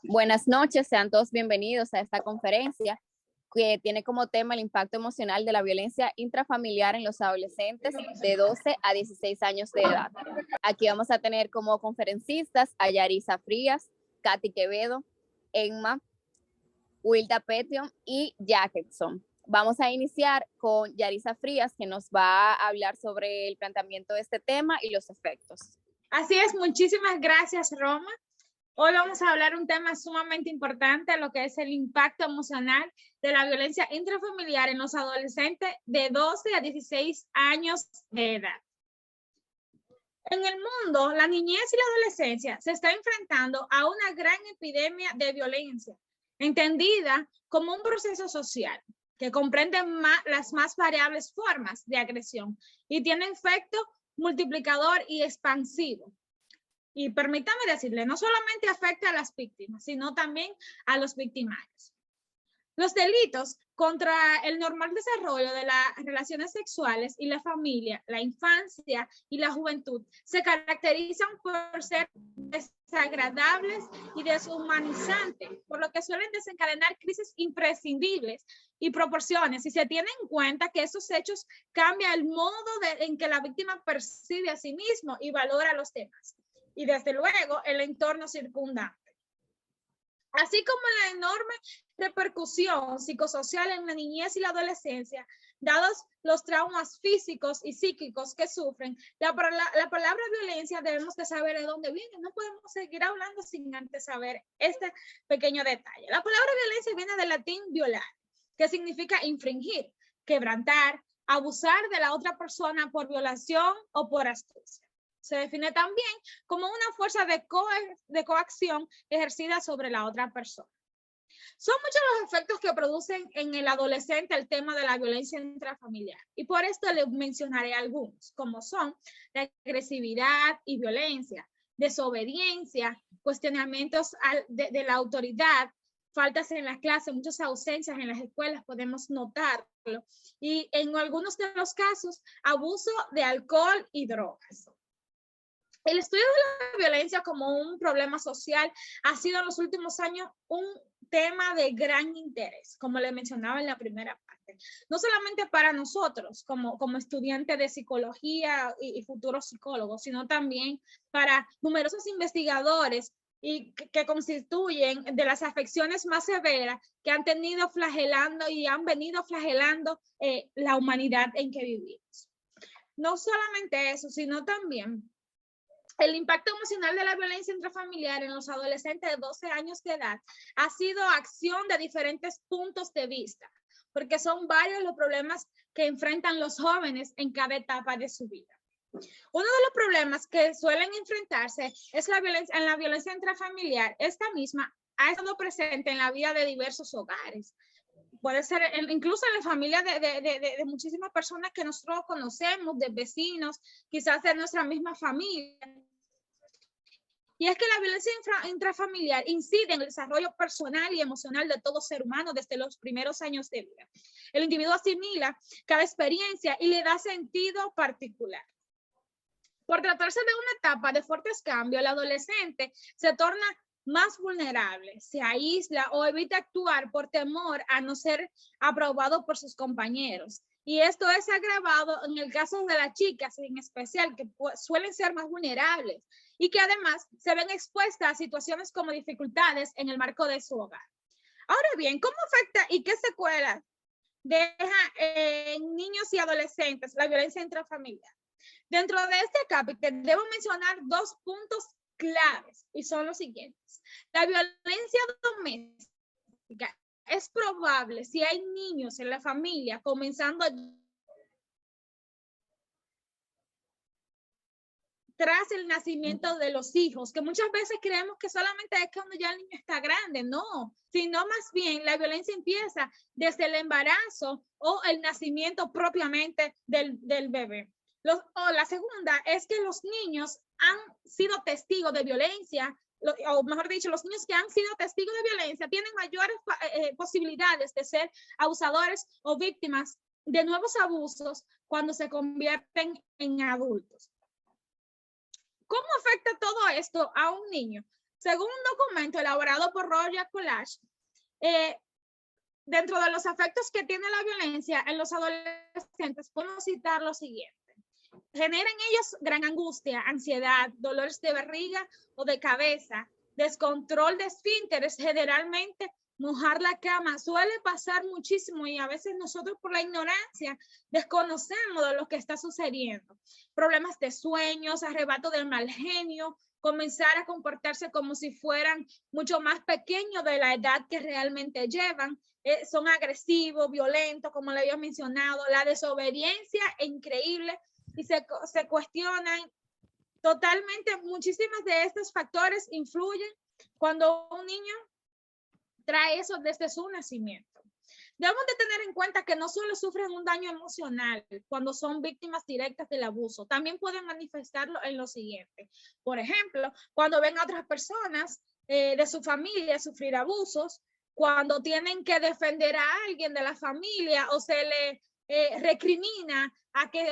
Buenas noches, sean todos bienvenidos a esta conferencia que tiene como tema el impacto emocional de la violencia intrafamiliar en los adolescentes de 12 a 16 años de edad. Aquí vamos a tener como conferencistas a Yarisa Frías, Katy Quevedo, Emma, Wilda Petion y Jackson. Vamos a iniciar con Yarisa Frías, que nos va a hablar sobre el planteamiento de este tema y los efectos. Así es, muchísimas gracias, Roma. Hoy vamos a hablar un tema sumamente importante, lo que es el impacto emocional de la violencia intrafamiliar en los adolescentes de 12 a 16 años de edad. En el mundo, la niñez y la adolescencia se está enfrentando a una gran epidemia de violencia, entendida como un proceso social que comprende las más variables formas de agresión y tiene efecto multiplicador y expansivo. Y permítame decirle, no solamente afecta a las víctimas, sino también a los victimarios. Los delitos contra el normal desarrollo de las relaciones sexuales y la familia, la infancia y la juventud se caracterizan por ser desagradables y deshumanizantes, por lo que suelen desencadenar crisis imprescindibles y proporciones, y se tiene en cuenta que esos hechos cambian el modo en que la víctima percibe a sí mismo y valora a los demás, y desde luego el entorno circundante. Así como la enorme repercusión psicosocial en la niñez y la adolescencia, dados los traumas físicos y psíquicos que sufren, la palabra violencia debemos de saber de dónde viene. No podemos seguir hablando sin antes saber este pequeño detalle. La palabra violencia viene del latín violar, que significa infringir, quebrantar, abusar de la otra persona por violación o por astucia. Se define también como una fuerza de coacción ejercida sobre la otra persona. Son muchos los efectos que producen en el adolescente el tema de la violencia intrafamiliar, y por esto les mencionaré algunos, como son la agresividad y violencia, desobediencia, cuestionamientos de la autoridad, faltas en las clases, muchas ausencias en las escuelas, podemos notarlo, y en algunos de los casos, abuso de alcohol y drogas. El estudio de la violencia como un problema social ha sido en los últimos años un tema de gran interés, como le mencionaba en la primera parte. No solamente para nosotros como estudiantes de psicología y futuros psicólogos, sino también para numerosos investigadores y que constituyen de las afecciones más severas que han tenido flagelando y han venido flagelando la humanidad en que vivimos. No solamente eso, sino también el impacto emocional de la violencia intrafamiliar en los adolescentes de 12 años de edad ha sido acción de diferentes puntos de vista, porque son varios los problemas que enfrentan los jóvenes en cada etapa de su vida. Uno de los problemas que suelen enfrentarse es la violencia intrafamiliar. Esta misma ha estado presente en la vida de diversos hogares. Puede ser incluso en la familia de muchísimas personas que nosotros conocemos, de vecinos, quizás de nuestra misma familia. Y es que la violencia intrafamiliar incide en el desarrollo personal y emocional de todo ser humano desde los primeros años de vida. El individuo asimila cada experiencia y le da sentido particular. Por tratarse de una etapa de fuertes cambios, el adolescente se torna más vulnerable, se aísla o evita actuar por temor a no ser aprobado por sus compañeros. Y esto es agravado en el caso de las chicas en especial, que suelen ser más vulnerables y que además se ven expuestas a situaciones como dificultades en el marco de su hogar. Ahora bien, ¿cómo afecta y qué secuelas deja en niños y adolescentes la violencia intrafamiliar? Dentro de este capítulo debo mencionar dos puntos claves y son los siguientes. La violencia doméstica es probable si hay niños en la familia comenzando tras el nacimiento de los hijos, que muchas veces creemos que solamente es cuando ya el niño está grande, no, sino más bien la violencia empieza desde el embarazo o el nacimiento propiamente del bebé. La segunda es que los niños han sido testigos de violencia, o mejor dicho, los niños que han sido testigos de violencia tienen mayores posibilidades de ser abusadores o víctimas de nuevos abusos cuando se convierten en adultos. ¿Cómo afecta todo esto a un niño? Según un documento elaborado por Roger Collage, dentro de los efectos que tiene la violencia en los adolescentes, podemos citar lo siguiente. Genera en ellos gran angustia, ansiedad, dolores de barriga o de cabeza, descontrol de esfínteres, generalmente mojar la cama. Suele pasar muchísimo y a veces nosotros por la ignorancia desconocemos de lo que está sucediendo. Problemas de sueños, arrebato del mal genio, comenzar a comportarse como si fueran mucho más pequeños de la edad que realmente llevan. Son agresivos, violentos, como le había mencionado, la desobediencia es increíble y se cuestionan totalmente. Muchísimos de estos factores influyen cuando un niño trae eso desde su nacimiento. Debemos de tener en cuenta que no solo sufren un daño emocional cuando son víctimas directas del abuso, también pueden manifestarlo en lo siguiente. Por ejemplo, cuando ven a otras personas de su familia sufrir abusos, cuando tienen que defender a alguien de la familia o se le recrimina a que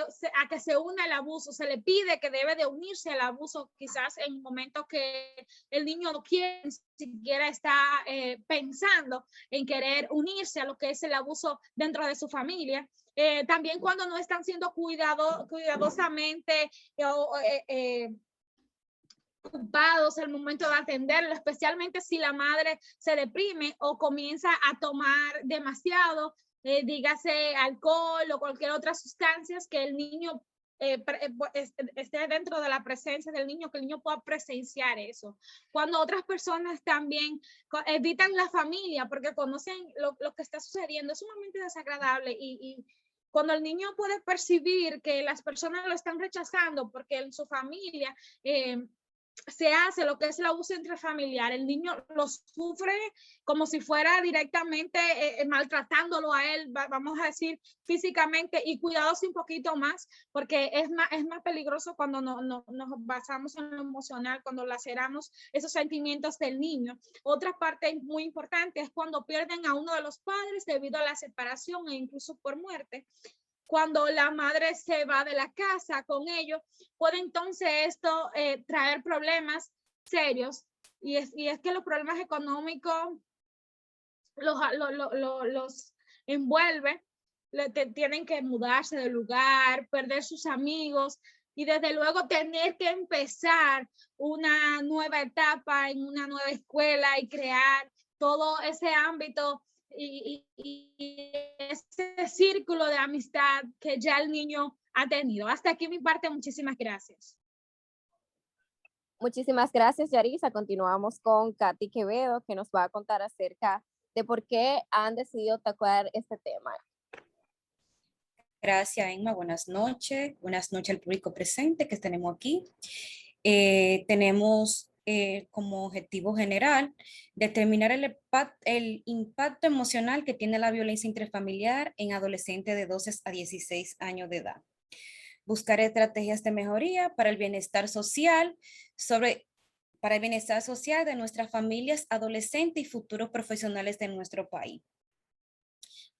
se una al abuso, se le pide que debe de unirse al abuso, quizás en momentos que el niño no quiere, ni siquiera está pensando en querer unirse a lo que es el abuso dentro de su familia. También cuando no están siendo cuidadosamente ocupados al momento de atenderlo, especialmente si la madre se deprime o comienza a tomar demasiado, dígase alcohol o cualquier otra sustancia que el niño esté dentro de la presencia del niño, que el niño pueda presenciar eso. Cuando otras personas también evitan la familia porque conocen lo que está sucediendo, es sumamente desagradable y cuando el niño puede percibir que las personas lo están rechazando porque en su familia se hace lo que es el abuso intrafamiliar, el niño lo sufre como si fuera directamente maltratándolo a él, vamos a decir físicamente, y cuidados un poquito más, porque es más peligroso cuando nos basamos en lo emocional, cuando laceramos esos sentimientos del niño. Otra parte muy importante es cuando pierden a uno de los padres debido a la separación e incluso por muerte. Cuando la madre se va de la casa con ellos, puede entonces esto traer problemas serios. Y es que los problemas económicos los envuelve, tienen que mudarse de lugar, perder sus amigos y desde luego tener que empezar una nueva etapa en una nueva escuela y crear todo ese ámbito y ese círculo de amistad que ya el niño ha tenido. Hasta aquí mi parte, muchísimas gracias. Muchísimas gracias, Yarisa. Continuamos con Katy Quevedo, que nos va a contar acerca de por qué han decidido tocar este tema. Gracias, Emma. Buenas noches. Buenas noches al público presente que tenemos aquí. Tenemos como objetivo general determinar el impacto emocional que tiene la violencia intrafamiliar en adolescentes de 12 a 16 años de edad. Buscar estrategias de mejoría para el bienestar social, para el bienestar social de nuestras familias, adolescentes y futuros profesionales de nuestro país.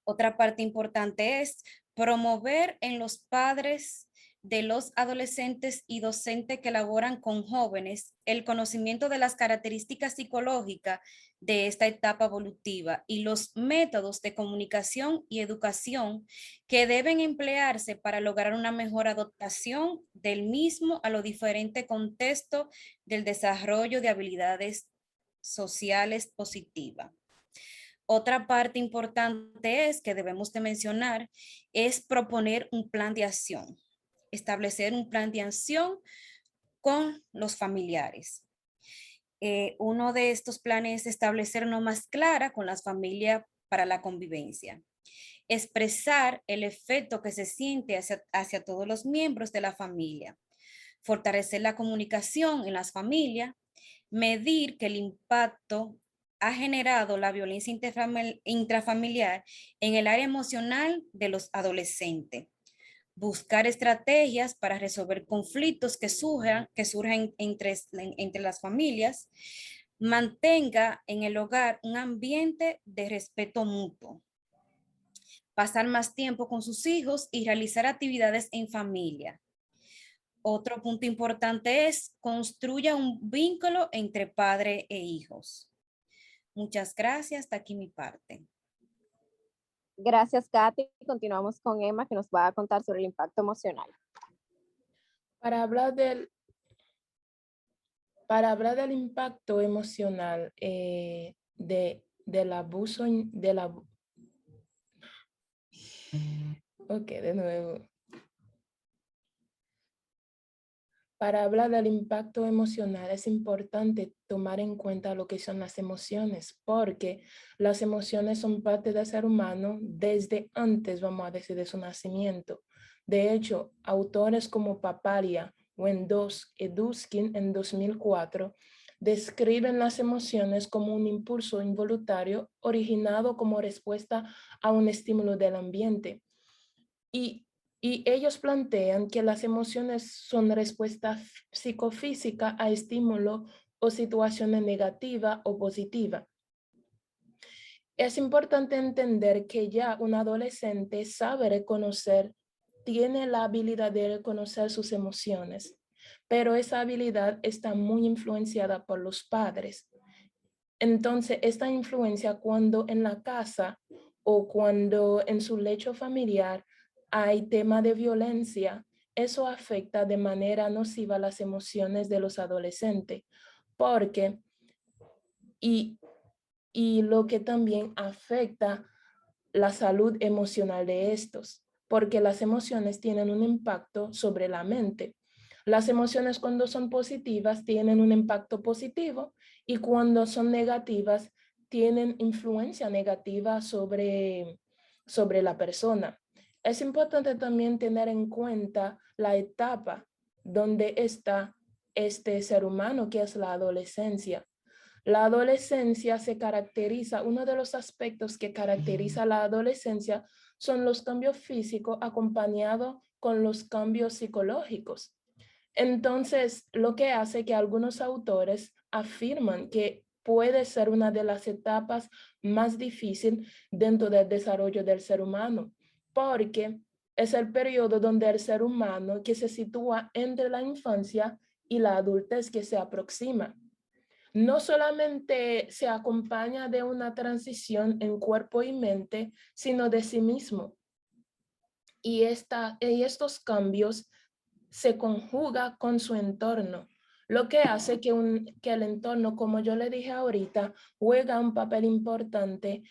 Otra parte importante es promover en los padres de los adolescentes y docentes que laboran con jóvenes el conocimiento de las características psicológicas de esta etapa evolutiva y los métodos de comunicación y educación que deben emplearse para lograr una mejor adaptación del mismo a los diferentes contextos del desarrollo de habilidades sociales positivas. Otra parte importante es que debemos de mencionar es proponer un plan de acción, establecer un plan de acción con los familiares. Uno de estos planes es establecer normas claras con las familias para la convivencia. Expresar el efecto que se siente hacia todos los miembros de la familia. Fortalecer la comunicación en las familias. Medir que el impacto ha generado la violencia intrafamiliar en el área emocional de los adolescentes. Buscar estrategias para resolver conflictos que surjan entre las familias. Mantenga en el hogar un ambiente de respeto mutuo. Pasar más tiempo con sus hijos y realizar actividades en familia. Otro punto importante es construya un vínculo entre padre e hijos. Muchas gracias. Hasta aquí mi parte. Gracias, Katy. Continuamos con Emma, que nos va a contar sobre el impacto emocional. Para hablar del impacto emocional del abuso, ok, de nuevo. Para hablar del impacto emocional es importante tomar en cuenta lo que son las emociones, porque las emociones son parte del ser humano desde antes, vamos a decir, de su nacimiento. De hecho, autores como Papalia o Eduskin en 2004 describen las emociones como un impulso involuntario originado como respuesta a un estímulo del ambiente. Y ellos plantean que las emociones son respuesta psicofísica a estímulo o situaciones negativa o positiva. Es importante entender que ya un adolescente sabe reconocer, tiene la habilidad de reconocer sus emociones, pero esa habilidad está muy influenciada por los padres. Entonces, esta influencia cuando en la casa o cuando en su lecho familiar hay tema de violencia, eso afecta de manera nociva las emociones de los adolescentes, porque, y lo que también afecta la salud emocional de estos, porque las emociones tienen un impacto sobre la mente. Las emociones cuando son positivas tienen un impacto positivo y cuando son negativas tienen influencia negativa sobre la persona. Es importante también tener en cuenta la etapa donde está este ser humano, que es la adolescencia. La adolescencia se caracteriza, uno de los aspectos que caracteriza a la adolescencia son los cambios físicos acompañados con los cambios psicológicos. Entonces, lo que hace que algunos autores afirman que puede ser una de las etapas más difíciles dentro del desarrollo del ser humano, porque es el periodo donde el ser humano que se sitúa entre la infancia y la adultez que se aproxima. No solamente se acompaña de una transición en cuerpo y mente, sino de sí mismo. Y estos cambios se conjuga con su entorno, lo que hace que el entorno, como yo le dije ahorita, juega un papel importante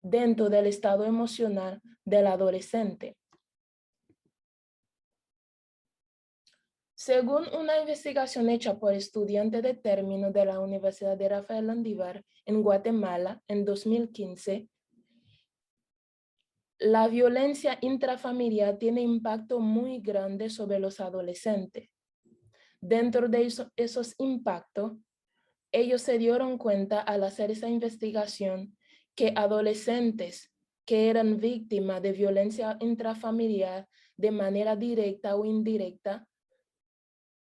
dentro del estado emocional del adolescente. Según una investigación hecha por estudiantes de término de la Universidad de Rafael Landívar en Guatemala en 2015, la violencia intrafamiliar tiene impacto muy grande sobre los adolescentes. Dentro de esos impactos, ellos se dieron cuenta al hacer esa investigación que adolescentes que eran víctimas de violencia intrafamiliar de manera directa o indirecta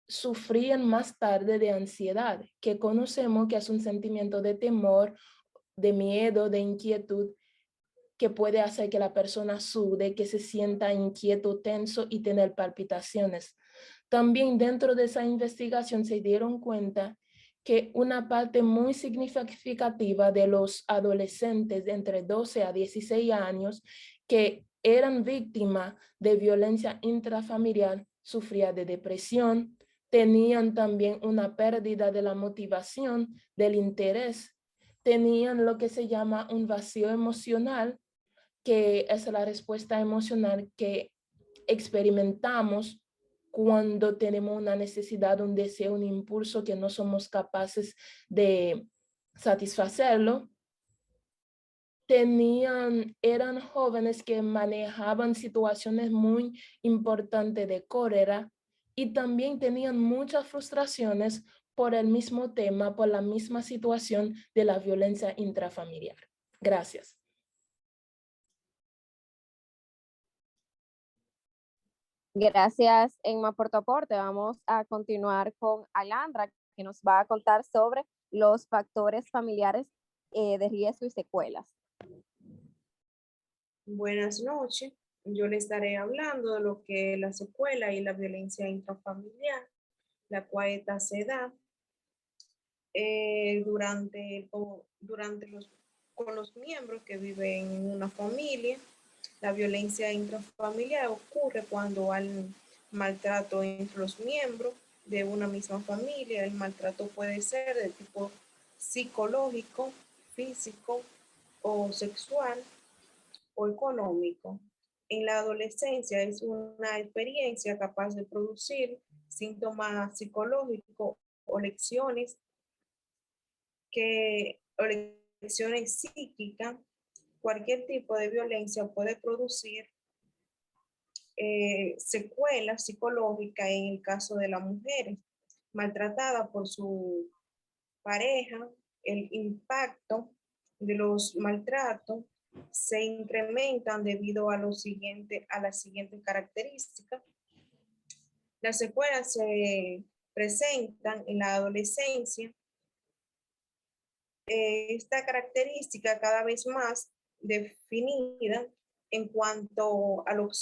sufrían más tarde de ansiedad, que conocemos que es un sentimiento de temor, de miedo, de inquietud, que puede hacer que la persona sude, que se sienta inquieto, tenso y tener palpitaciones. También dentro de esa investigación se dieron cuenta que una parte muy significativa de los adolescentes de entre 12 a 16 años que eran víctimas de violencia intrafamiliar sufrían de depresión, tenían también una pérdida de la motivación, del interés, tenían lo que se llama un vacío emocional, que es la respuesta emocional que experimentamos cuando tenemos una necesidad, un deseo, un impulso que no somos capaces de satisfacerlo. Eran jóvenes que manejaban situaciones muy importantes de cólera y también tenían muchas frustraciones por el mismo tema, por la misma situación de la violencia intrafamiliar. Gracias. Gracias, Emma, por tu aporte. Vamos a continuar con Alandra, que nos va a contar sobre los factores familiares de riesgo y secuelas. Buenas noches. yo le estaré hablando de lo que es la secuela y la violencia intrafamiliar, la cual esta se da con los miembros que viven en una familia. La violencia intrafamiliar ocurre cuando hay maltrato entre los miembros de una misma familia. El maltrato puede ser de tipo psicológico, físico o sexual o económico. En la adolescencia es una experiencia capaz de producir síntomas psicológicos o o lecciones psíquicas. Cualquier tipo de violencia puede producir secuelas psicológicas en el caso de las mujeres maltratadas por su pareja. El impacto de los maltratos se incrementan debido a las siguientes características. Las secuelas se presentan en la adolescencia. Esta característica cada vez más definida en cuanto a los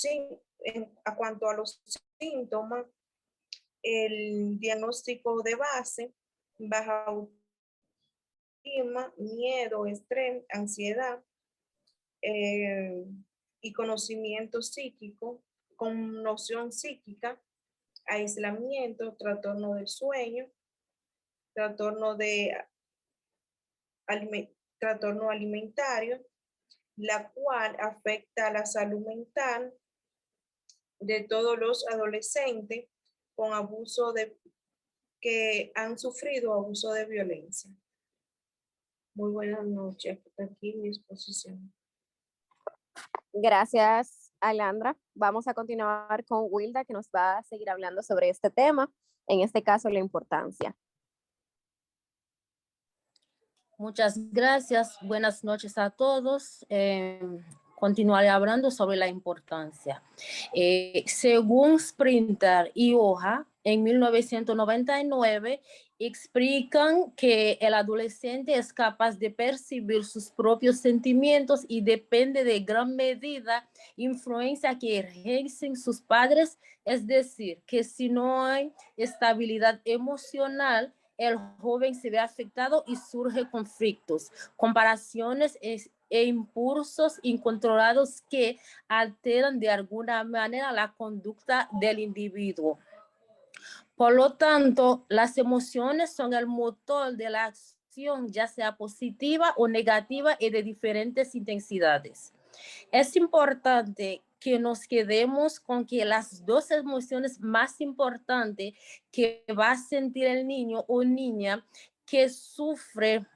síntomas, el diagnóstico de base, baja autoestima, miedo, estrés, ansiedad y conocimiento psíquico, conmoción psíquica, aislamiento, trastorno del sueño, trastorno alimentario, la cual afecta a la salud mental de todos los adolescentes con que han sufrido abuso de violencia. Muy buenas noches. Hasta aquí mi exposición. Gracias, Alandra. Vamos a continuar con Wilda, que nos va a seguir hablando sobre este tema, en este caso la importancia. Muchas gracias. Buenas noches a todos. Continuaré hablando sobre la importancia. Según Sprinter y Hoja, en 1999, explican que el adolescente es capaz de percibir sus propios sentimientos y depende de gran medida influencia que ejercen sus padres. Es decir, que si no hay estabilidad emocional, el joven se ve afectado y surgen conflictos, comparaciones e impulsos incontrolados que alteran de alguna manera la conducta del individuo. Por lo tanto, las emociones son el motor de la acción, ya sea positiva o negativa y de diferentes intensidades. Es importante que nos quedemos con que las dos emociones más importantes que va a sentir el niño o niña que sufre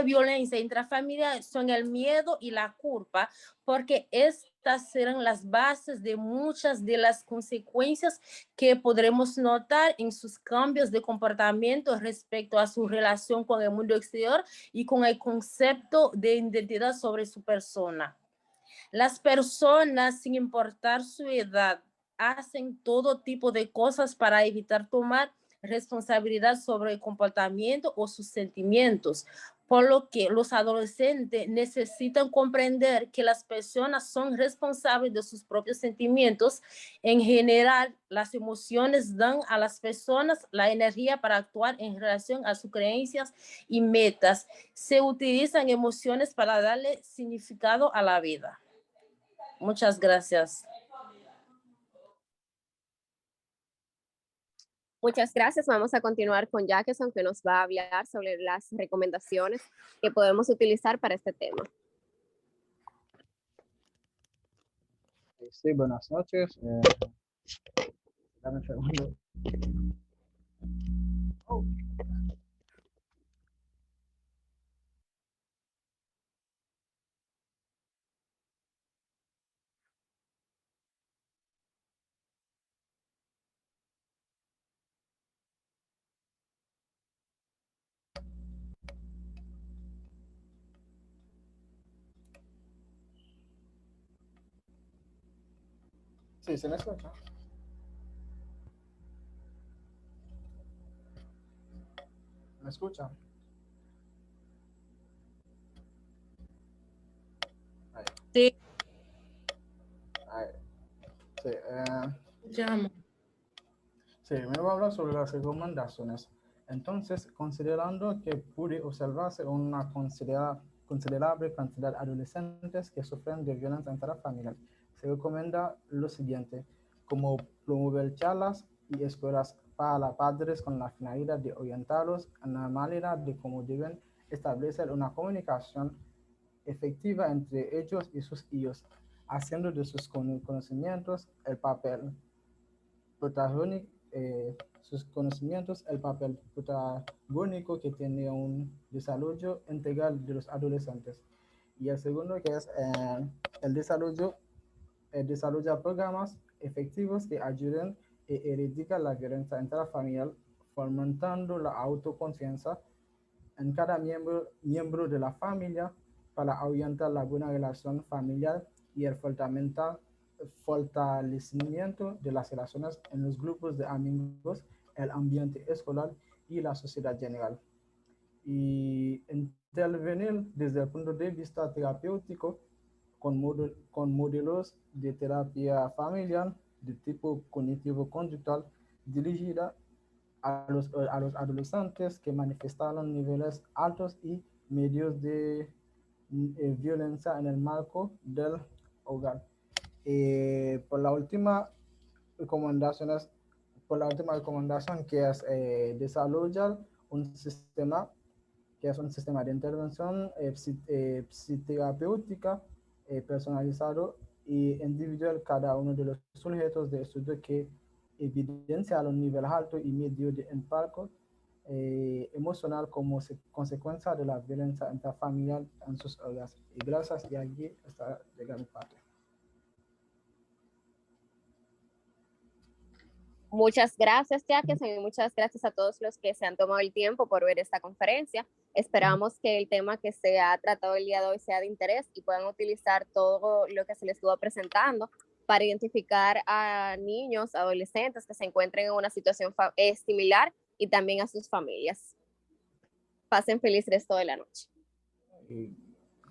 violencia intrafamiliar son el miedo y la culpa, porque estas serán las bases de muchas de las consecuencias que podremos notar en sus cambios de comportamiento respecto a su relación con el mundo exterior y con el concepto de identidad sobre su persona. Las personas, sin importar su edad, hacen todo tipo de cosas para evitar tomar responsabilidad sobre el comportamiento o sus sentimientos, por lo que los adolescentes necesitan comprender que las personas son responsables de sus propios sentimientos. En general, las emociones dan a las personas la energía para actuar en relación a sus creencias y metas. Se utilizan emociones para darle significado a la vida. Muchas gracias. Muchas gracias. Vamos a continuar con Jackson, que nos va a hablar sobre las recomendaciones que podemos utilizar para este tema. Sí, buenas noches. Dame un segundo. Oh. Sí, se me escucha. ¿Me escuchan? Sí. Sí, Llamo. sí, me voy a hablar sobre las recomendaciones. Entonces, considerando que puede observarse una considerable cantidad de adolescentes que sufren de violencia intrafamiliar, se recomienda lo siguiente, como promover charlas y escuelas para padres con la finalidad de orientarlos en la manera de cómo deben establecer una comunicación efectiva entre ellos y sus hijos, haciendo de sus conocimientos el papel protagónico, sus conocimientos, el papel protagónico que tiene un desarrollo integral de los adolescentes. Y el segundo que es el desarrollar programas efectivos que ayuden a erradicar la violencia intrafamiliar, fomentando la autoconciencia en cada miembro de la familia para orientar la buena relación familiar y el fortalecimiento de las relaciones en los grupos de amigos, el ambiente escolar y la sociedad general. Y intervenir desde el punto de vista terapéutico con modelos de terapia familiar de tipo cognitivo-conductual dirigida a los adolescentes que manifestaron niveles altos y medios de violencia en el marco del hogar. Por la última recomendación que es desarrollar un sistema que es un sistema de intervención psicoterapéutica personalizado y individual cada uno de los sujetos de estudio que evidencia los niveles altos y medio de impacto emocional como consecuencia de la violencia intrafamiliar en sus hogares. Y gracias, y aquí está llegando parte. Muchas gracias, Jacques, y muchas gracias a todos los que se han tomado el tiempo por ver esta conferencia. Esperamos que el tema que se ha tratado el día de hoy sea de interés y puedan utilizar todo lo que se les estuvo presentando para identificar a niños, adolescentes que se encuentren en una situación similar y también a sus familias. Pasen feliz resto de la noche.